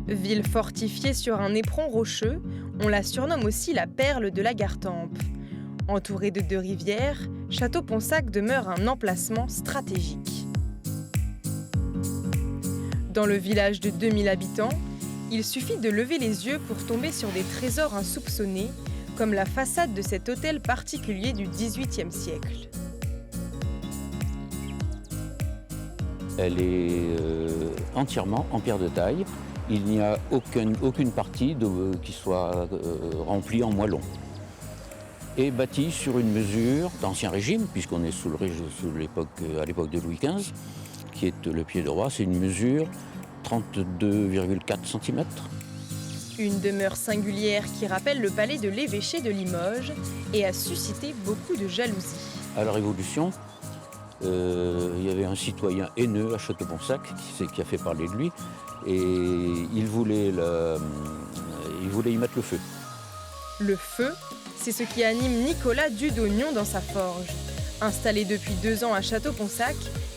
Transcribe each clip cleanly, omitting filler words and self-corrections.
Ville fortifiée sur un éperon rocheux, on la surnomme aussi la perle de la Gartempe. Entourée de 2 rivières, Château-Ponsac demeure un emplacement stratégique. Dans le village de 2000 habitants, il suffit de lever les yeux pour tomber sur des trésors insoupçonnés, comme la façade de cet hôtel particulier du XVIIIe siècle. Elle est entièrement en pierre de taille. Il n'y a aucune partie qui soit remplie en moellon. Et bâtie sur une mesure d'Ancien Régime, puisqu'on est à l'époque de Louis XV, qui est le pied de roi, c'est une mesure 32,4 cm. Une demeure singulière qui rappelle le palais de l'évêché de Limoges et a suscité beaucoup de jalousie. À la Révolution, il y avait un citoyen haineux à Château-Ponsac qui a fait parler de lui et il voulait y mettre le feu. Le feu, c'est ce qui anime Nicolas Dudognon dans sa forge. Installé depuis 2 ans à Château-Ponsac,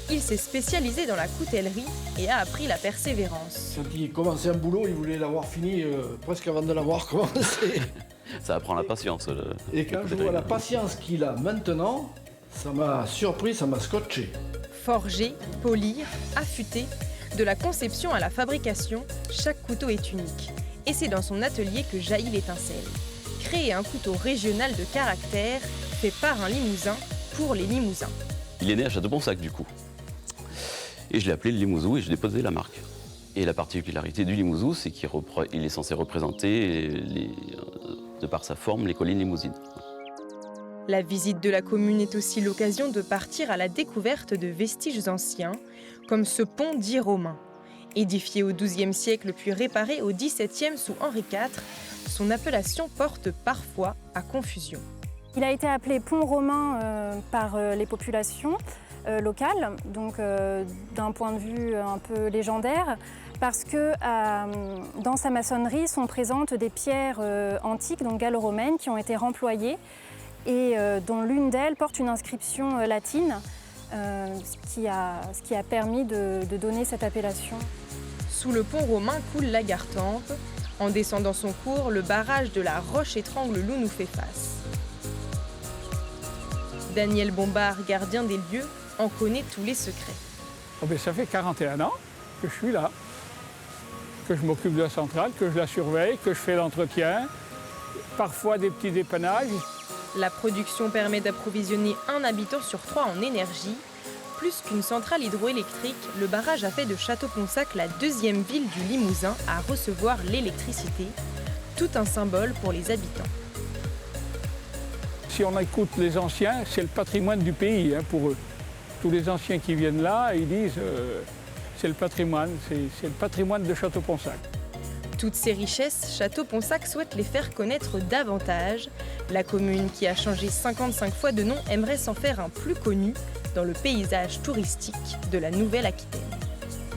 il s'est spécialisé dans la coutellerie et a appris la persévérance. Quand il commençait un boulot, il voulait l'avoir fini presque avant de l'avoir commencé. Ça apprend la patience. Et quand je vois la patience qu'il a maintenant, ça m'a surpris, ça m'a scotché. Forger, polir, affûter, de la conception à la fabrication, chaque couteau est unique. Et c'est dans son atelier que jaillit l'étincelle. Créer un couteau régional de caractère, fait par un Limousin pour les Limousins. Il est né à Château-Ponsac du coup. Et je l'ai appelé le Limousou et je déposé la marque. Et la particularité du Limousou, c'est qu'il est censé représenter, de par sa forme, les collines limousines. La visite de la commune est aussi l'occasion de partir à la découverte de vestiges anciens, comme ce pont dit romain. Édifié au XIIe siècle puis réparé au XVIIe sous Henri IV, son appellation porte parfois à confusion. Il a été appelé pont romain par les populations locales, donc d'un point de vue un peu légendaire, parce que dans sa maçonnerie sont présentes des pierres antiques, donc gallo-romaines, qui ont été remployées et dont l'une d'elles porte une inscription latine, ce qui a permis de donner cette appellation. Sous le pont romain coule la Gartempe. En descendant son cours, le barrage de la Roche-Étrangle-Loup nous fait face. Daniel Bombard, gardien des lieux, en connaît tous les secrets. Oh ben ça fait 41 ans que je suis là, que je m'occupe de la centrale, que je la surveille, que je fais l'entretien, parfois des petits dépannages. La production permet d'approvisionner 1 habitant sur 3 en énergie. Plus qu'une centrale hydroélectrique, le barrage a fait de Château-Ponsac la 2e ville du Limousin à recevoir l'électricité, tout un symbole pour les habitants. Si on écoute les anciens, c'est le patrimoine du pays pour eux. Tous les anciens qui viennent là, ils disent c'est le patrimoine de Château-Ponsac. Toutes ces richesses, Château-Ponsac souhaite les faire connaître davantage. La commune, qui a changé 55 fois de nom, aimerait s'en faire un plus connu dans le paysage touristique de la Nouvelle-Aquitaine.